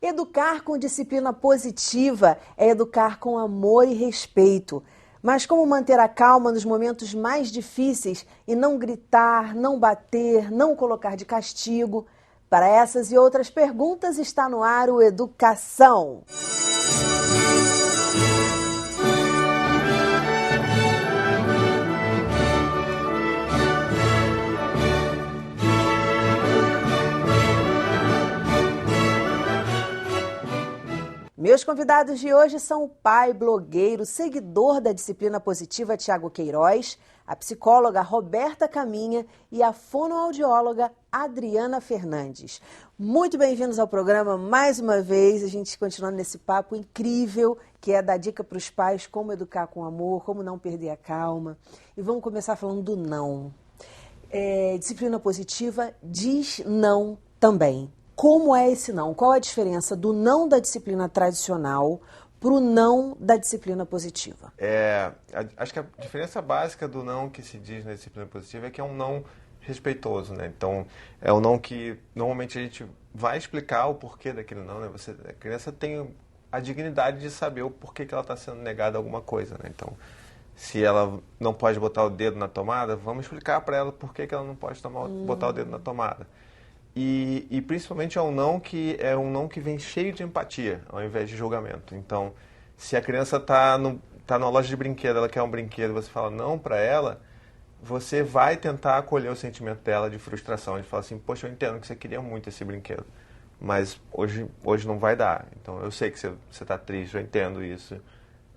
Educar com disciplina positiva é educar com amor e respeito. Mas como manter a calma nos momentos mais difíceis e não gritar, não bater, não colocar de castigo? Para essas e outras perguntas está no ar o Educação. Meus convidados de hoje são o pai, blogueiro, seguidor da disciplina positiva Tiago Queiroz, a psicóloga Roberta Caminha e a fonoaudióloga Adriana Fernandes. Muito bem-vindos ao programa mais uma vez, a gente continuando nesse papo incrível que é dar dica para os pais como educar com amor, como não perder a calma. E vamos começar falando do não. Disciplina positiva diz não também. Como é esse não? Qual a diferença do não da disciplina tradicional para o não da disciplina positiva? Acho que a diferença básica do não que se diz na disciplina positiva é que é um não respeitoso, né? Então, é um não que normalmente a gente vai explicar o porquê daquele não, né? A criança tem a dignidade de saber o porquê que ela está sendo negada alguma coisa, né? Então, se ela não pode botar o dedo na tomada, vamos explicar para ela por que ela não pode botar o dedo na tomada. E principalmente é um não que vem cheio de empatia, ao invés de julgamento. Então, se a criança tá numa loja de brinquedo, ela quer um brinquedo, você fala não para ela, você vai tentar acolher o sentimento dela de frustração, de falar assim, poxa, eu entendo que você queria muito esse brinquedo, mas hoje não vai dar. Então, eu sei que você está triste, eu entendo isso,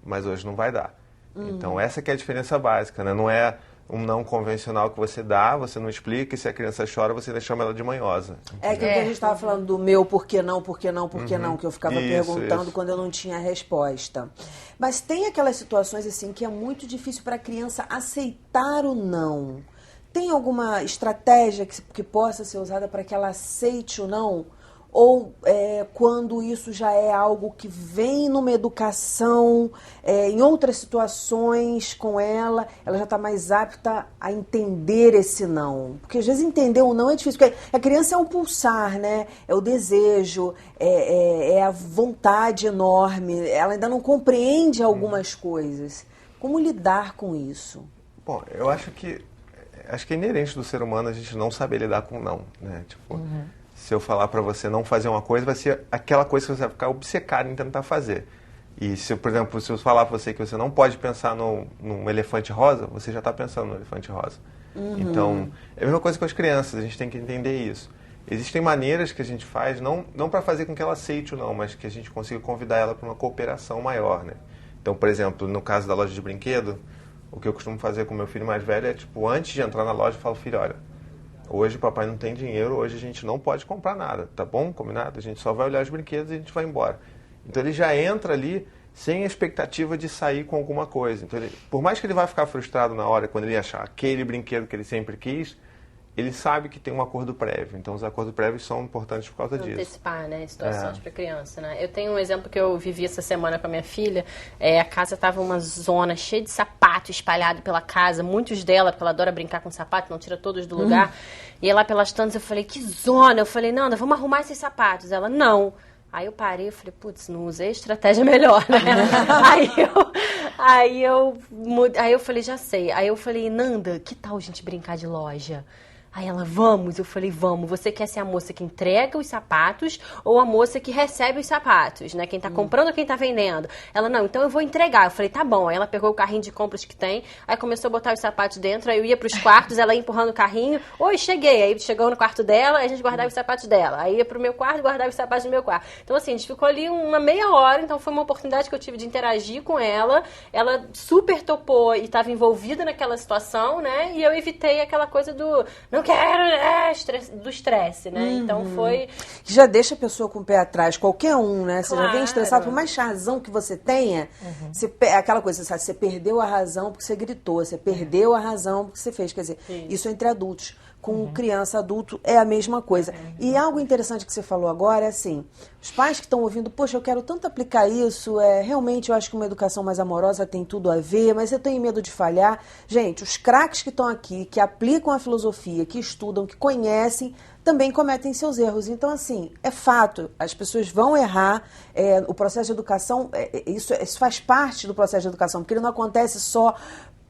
mas hoje não vai dar. Então, essa que é a diferença básica, né? Não é um não convencional que você dá, você não explica, e se a criança chora, você ainda chama ela de manhosa. É aquilo que a gente estava falando do meu por que não, que eu ficava perguntando quando eu não tinha a resposta. Mas tem aquelas situações assim que é muito difícil para a criança aceitar o não. Tem alguma estratégia que possa ser usada para que ela aceite o não? Ou quando isso já é algo que vem numa educação, em outras situações com ela já está mais apta a entender esse não? Porque às vezes entender o não é difícil, porque a criança é o pulsar, né? É o desejo, é a vontade enorme, ela ainda não compreende algumas coisas. Como lidar com isso? Bom, eu acho que é inerente do ser humano a gente não saber lidar com não, né? Se eu falar para você não fazer uma coisa, vai ser aquela coisa que você vai ficar obcecado em tentar fazer. E se, por exemplo, se eu falar para você que você não pode pensar num elefante rosa, você já está pensando no elefante rosa. Então, é a mesma coisa com as crianças, a gente tem que entender isso. Existem maneiras que a gente faz, não para fazer com que ela aceite ou não, mas que a gente consiga convidar ela para uma cooperação maior, né? Então, por exemplo, no caso da loja de brinquedo, o que eu costumo fazer com meu filho mais velho é, antes de entrar na loja, eu falo, filho, olha, hoje o papai não tem dinheiro, hoje a gente não pode comprar nada, tá bom? Combinado? A gente só vai olhar os brinquedos e a gente vai embora. Então ele já entra ali sem a expectativa de sair com alguma coisa. Então por mais que ele vá ficar frustrado na hora, quando ele achar aquele brinquedo que ele sempre quis, ele sabe que tem um acordo prévio. Então os acordos prévios são importantes por causa disso. Antecipar, né, situações para criança, né? Eu tenho um exemplo que eu vivi essa semana com a minha filha. A casa estava uma zona cheia de sapato espalhado pela casa, muitos dela, porque ela adora brincar com sapato, não tira todos do lugar. E lá pelas tantas eu falei, que zona! Eu falei, Nanda, vamos arrumar esses sapatos. Ela, não. Aí eu parei e falei, putz, não usei estratégia melhor, né? aí eu falei, já sei. Aí eu falei, Nanda, que tal a gente brincar de loja? Aí ela, vamos. Eu falei, vamos. Você quer ser a moça que entrega os sapatos ou a moça que recebe os sapatos, né? Quem tá comprando ou quem tá vendendo? Ela, não, então eu vou entregar. Eu falei, tá bom. Aí ela pegou o carrinho de compras que tem, aí começou a botar os sapatos dentro, aí eu ia pros quartos, ela ia empurrando o carrinho. Oi, cheguei. Aí chegou no quarto dela, aí a gente guardava os sapatos dela. Aí ia pro meu quarto e guardava os sapatos do meu quarto. Então, assim, a gente ficou ali uma meia hora, então foi uma oportunidade que eu tive de interagir com ela. Ela super topou e estava envolvida naquela situação, né? E eu evitei aquela coisa do... não quero, do estresse, né? Então foi... Já deixa a pessoa com o pé atrás, qualquer um, né? Você já vem estressado, por mais razão que você tenha, aquela coisa, sabe? Você perdeu a razão porque você gritou, você perdeu a razão porque você fez. Quer dizer, isso entre adultos. Com criança, adulto, é a mesma coisa. E algo interessante que você falou agora é assim, os pais que estão ouvindo, poxa, eu quero tanto aplicar isso, realmente eu acho que uma educação mais amorosa tem tudo a ver, mas eu tenho medo de falhar. Gente, os craques que estão aqui, que aplicam a filosofia, que estudam, que conhecem, também cometem seus erros. Então, assim, é fato, as pessoas vão errar, o processo de educação, isso faz parte do processo de educação, porque ele não acontece só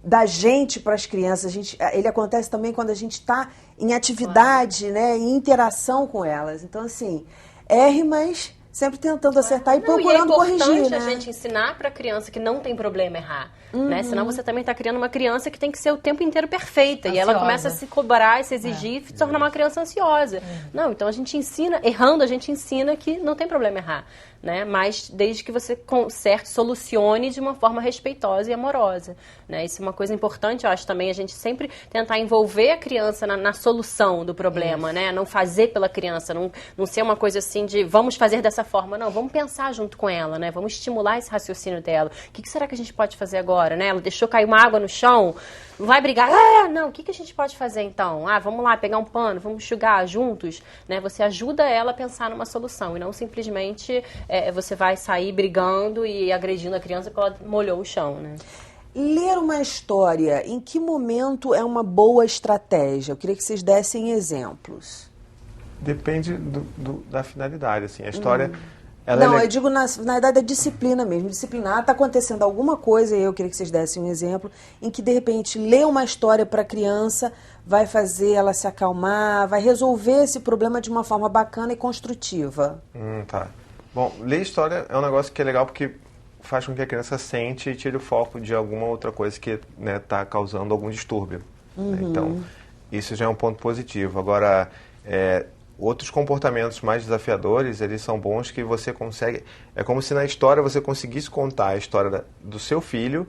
da gente para as crianças, ele acontece também quando a gente está em atividade, né, em interação com elas. Então, assim, erre, mas sempre tentando acertar e procurando corrigir. É importante a gente ensinar para a criança que não tem problema errar. Né? Senão você também está criando uma criança que tem que ser o tempo inteiro perfeita. Ansiosa. E ela começa a se cobrar, se exigir, se tornar uma criança ansiosa. Não, então a gente ensina, errando, a gente ensina que não tem problema errar. Né? Mas desde que você conserte, solucione de uma forma respeitosa e amorosa. Né? Isso é uma coisa importante, eu acho também, a gente sempre tentar envolver a criança na solução do problema, né? Não fazer pela criança, não ser uma coisa assim de vamos fazer dessa forma, não, vamos pensar junto com ela, né? Vamos estimular esse raciocínio dela. O que será que a gente pode fazer agora? Né? Ela deixou cair uma água no chão, vai brigar, não, o que a gente pode fazer então? Vamos lá, pegar um pano, vamos enxugar juntos, né? Você ajuda ela a pensar numa solução e não simplesmente você vai sair brigando e agredindo a criança porque ela molhou o chão, né? Ler uma história, em que momento é uma boa estratégia? Eu queria que vocês dessem exemplos. Depende da finalidade, assim, a história... Eu digo na idade da disciplina mesmo. Disciplinar, está acontecendo alguma coisa, e eu queria que vocês dessem um exemplo, em que, de repente, ler uma história para a criança vai fazer ela se acalmar, vai resolver esse problema de uma forma bacana e construtiva. Tá. Bom, ler história é um negócio que é legal porque faz com que a criança sente e tire o foco de alguma outra coisa que está causando algum distúrbio. Né? Então, isso já é um ponto positivo. Agora, outros comportamentos mais desafiadores, eles são bons que você consegue... É como se na história você conseguisse contar a história do seu filho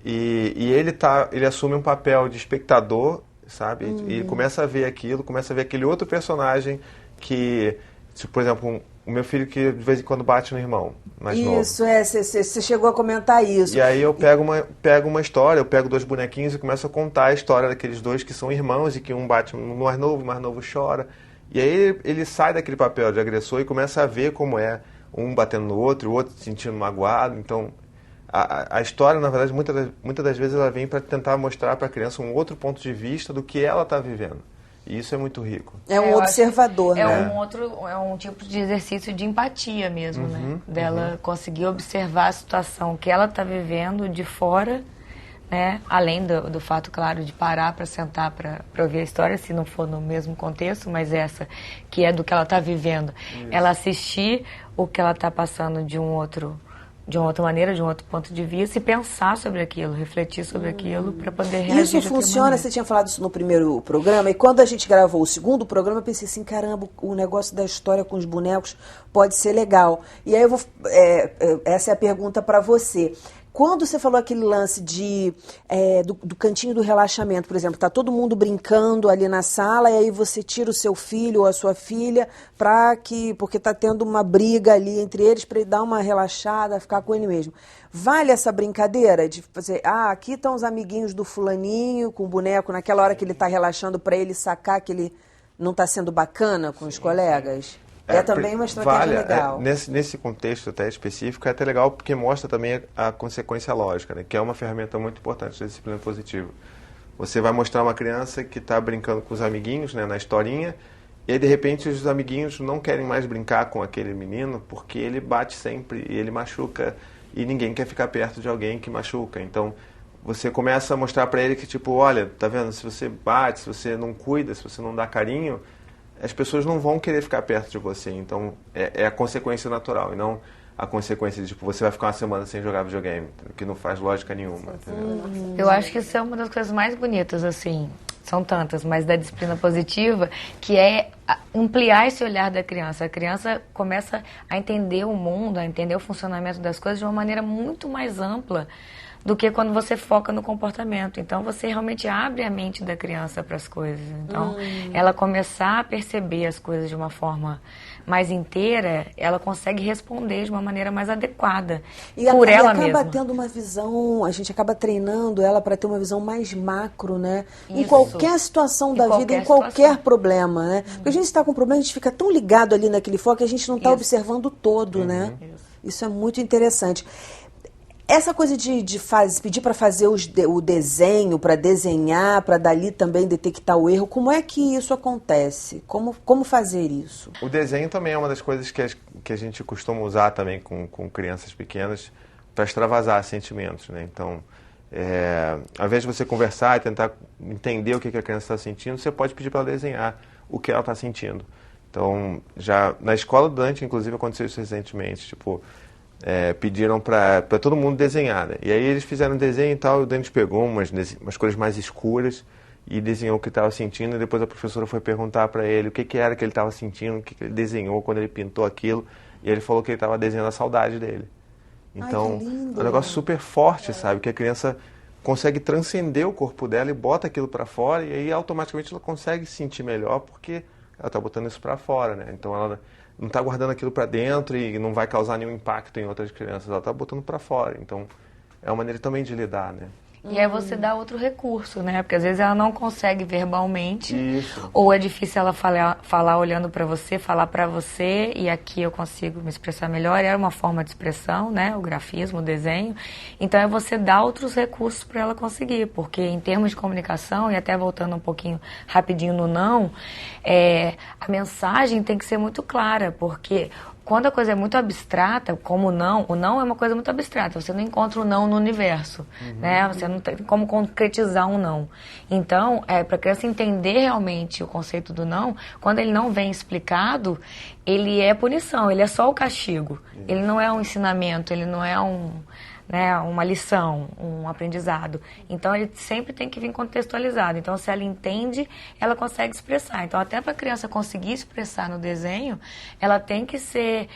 e ele assume um papel de espectador, sabe? E começa a ver aquilo, começa a ver aquele outro personagem que... Tipo, por exemplo, o meu filho que de vez em quando bate no irmão mais novo. Isso, você chegou a comentar isso. E aí eu pego uma história, eu pego 2 bonequinhos e começo a contar a história daqueles 2 que são irmãos e que um bate no mais novo, o mais novo chora. E aí ele sai daquele papel de agressor e começa a ver como é um batendo no outro, o outro se sentindo magoado. Então, a história, na verdade, muitas das vezes ela vem para tentar mostrar para a criança um outro ponto de vista do que ela está vivendo. E isso é muito rico. É um observador, né? É um tipo de exercício de empatia mesmo, né? Dela conseguir observar a situação que ela está vivendo de fora, né? Além do fato, claro, de parar para sentar para ouvir a história, se não for no mesmo contexto, mas essa que é do que ela está vivendo. Isso. Ela assistir o que ela está passando de uma outra maneira, de um outro ponto de vista e pensar sobre aquilo, refletir sobre aquilo para poder reagir. Isso funciona, você tinha falado isso no primeiro programa, e quando a gente gravou o segundo programa, eu pensei assim, caramba, o negócio da história com os bonecos pode ser legal. E aí essa é a pergunta para você. Quando você falou aquele lance do cantinho do relaxamento, por exemplo, tá todo mundo brincando ali na sala e aí você tira o seu filho ou a sua filha porque tá tendo uma briga ali entre eles para ele dar uma relaxada, ficar com ele mesmo. Vale essa brincadeira de fazer, aqui estão os amiguinhos do fulaninho com o boneco naquela hora que ele tá relaxando para ele sacar que ele não tá sendo bacana com os colegas? É também uma estratégia legal. Nesse contexto até específico, é até legal porque mostra também a consequência lógica, né? Que é uma ferramenta muito importante da disciplina positiva. Você vai mostrar uma criança que está brincando com os amiguinhos, né, na historinha, e aí de repente os amiguinhos não querem mais brincar com aquele menino porque ele bate sempre e ele machuca e ninguém quer ficar perto de alguém que machuca. Então você começa a mostrar para ele que tipo, olha, tá vendo, se você bate, se você não cuida, se você não dá carinho, as pessoas não vão querer ficar perto de você. Então, é a consequência natural e não a consequência de, tipo, você vai ficar uma semana sem jogar videogame, que não faz lógica nenhuma. Eu acho que isso é uma das coisas mais bonitas, assim, são tantas, mas da disciplina positiva, que é ampliar esse olhar da criança. A criança começa a entender o mundo, a entender o funcionamento das coisas de uma maneira muito mais ampla do que quando você foca no comportamento. Então, você realmente abre a mente da criança para as coisas. Então, ela começar a perceber as coisas de uma forma mais inteira, ela consegue responder de uma maneira mais adequada por ela mesma. E acaba tendo uma visão, a gente acaba treinando ela para ter uma visão mais macro, né? Isso. Em qualquer situação da vida, em qualquer problema, né? Porque a gente está com um problema, a gente fica tão ligado ali naquele foco que a gente não está observando o todo, né? Isso é muito interessante. Essa coisa de pedir para fazer o desenho, para desenhar, para dali também detectar o erro, como é que isso acontece? Como fazer isso? O desenho também é uma das coisas que a gente costuma usar também com crianças pequenas para extravasar sentimentos, né? Então, ao invés de você conversar e tentar entender o que a criança está sentindo, você pode pedir para ela desenhar o que ela está sentindo. Então, já na escola do Dante, inclusive, aconteceu isso recentemente, tipo... pediram para todo mundo desenhar, né? E aí eles fizeram um desenho e tal, e o Dante pegou umas cores mais escuras e desenhou o que estava sentindo, e depois a professora foi perguntar para ele o que era que ele estava sentindo, o que ele desenhou quando ele pintou aquilo, e ele falou que ele estava desenhando a saudade dele. Então, é um negócio super forte, sabe? Que a criança consegue transcender o corpo dela e bota aquilo para fora, e aí automaticamente ela consegue se sentir melhor, porque ela está botando isso para fora, né? Então ela não está guardando aquilo para dentro e não vai causar nenhum impacto em outras crianças, ela está botando para fora. Então, é uma maneira também de lidar, né? E aí você dá outro recurso, né? Porque às vezes ela não consegue verbalmente, Isso. ou é difícil ela falar olhando para você, falar para você, e aqui eu consigo me expressar melhor. É uma forma de expressão, né? O grafismo, o desenho. Então é você dar outros recursos para ela conseguir, porque em termos de comunicação, e até voltando um pouquinho rapidinho no não, a mensagem tem que ser muito clara, porque... Quando a coisa é muito abstrata, como o não é uma coisa muito abstrata. Você não encontra o não no universo, né? Você não tem como concretizar um não. Então, para a criança entender realmente o conceito do não, quando ele não vem explicado, ele é punição, ele é só o castigo. Ele não é um ensinamento, ele não é uma lição, um aprendizado. Então, ele sempre tem que vir contextualizado. Então, se ela entende, ela consegue expressar. Então, até para a criança conseguir expressar no desenho, ela tem que ser...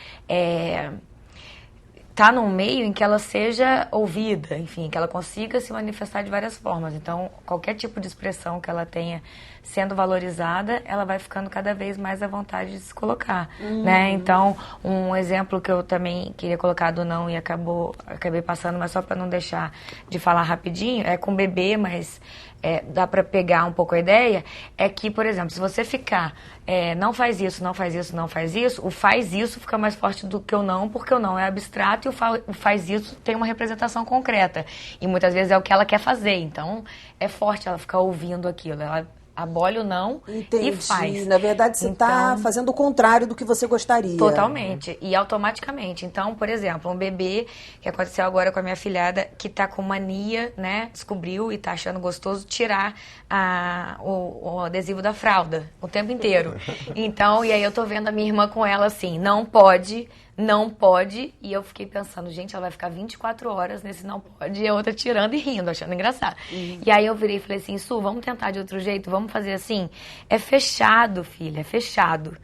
tá num meio em que ela seja ouvida, enfim, que ela consiga se manifestar de várias formas. Então, qualquer tipo de expressão que ela tenha sendo valorizada, ela vai ficando cada vez mais à vontade de se colocar, né? Então, um exemplo que eu também queria colocar do não e acabei passando, mas só para não deixar de falar rapidinho, é com bebê, mas dá para pegar um pouco a ideia, é que, por exemplo, se você ficar não faz isso, não faz isso, não faz isso, o faz isso fica mais forte do que o não, porque o não é abstrato e o faz isso tem uma representação concreta. E muitas vezes é o que ela quer fazer, então é forte ela ficar ouvindo aquilo, ela abole o não e faz. Na verdade, você está fazendo o contrário do que você gostaria. Totalmente. E automaticamente. Então, por exemplo, um bebê, que aconteceu agora com a minha filhada, que está com mania, né? Descobriu e está achando gostoso tirar o adesivo da fralda o tempo inteiro. Então, e aí eu tô vendo a minha irmã com ela assim, não pode, e eu fiquei pensando, gente, ela vai ficar 24 horas nesse não pode, e a outra tirando e rindo, achando engraçado. E aí eu virei e falei assim, Su, vamos tentar de outro jeito, vamos fazer assim? É fechado, filha, é fechado.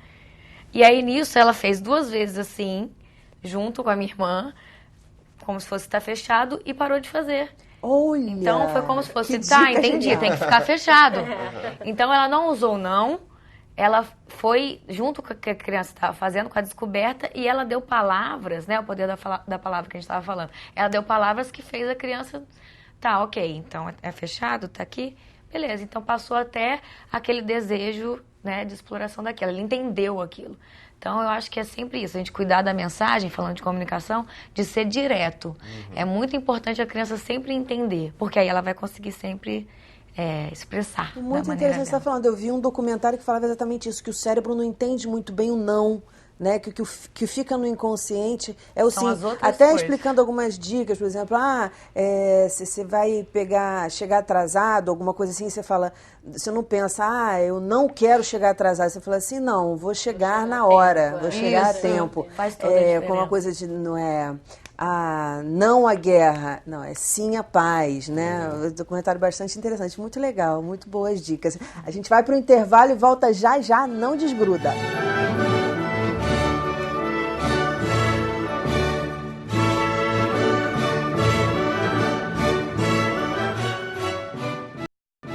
E aí nisso ela fez 2 vezes assim, junto com a minha irmã, como se fosse estar fechado, e parou de fazer. Olha! Então foi como se fosse, entendi, genial. Tem que ficar fechado. Então ela não usou não, ela foi junto com o que a criança estava fazendo, com a descoberta, e ela deu palavras, né? O poder da palavra que a gente estava falando. Ela deu palavras que fez a criança... Tá, ok, então é fechado, tá aqui? Beleza, então passou até aquele desejo, né, de exploração daquilo. Ele entendeu aquilo. Então, eu acho que é sempre isso. A gente cuidar da mensagem, falando de comunicação, de ser direto. É muito importante a criança sempre entender, porque aí ela vai conseguir sempre... expressar. Muito interessante você estar falando. Eu vi um documentário que falava exatamente isso, que o cérebro não entende muito bem o não, né? Que fica no inconsciente é o sim. Até coisas. Explicando algumas dicas, por exemplo, se você vai chegar atrasado, alguma coisa assim, você fala, você não pensa, eu não quero chegar atrasado. Você fala assim, não, vou chegar na hora, vou chegar a tempo. Faz toda a diferença. Como uma coisa de, não a guerra, não, é sim a paz, né? Um documentário bastante interessante, muito legal, muito boas dicas. A gente vai para o intervalo e volta já, não desgruda.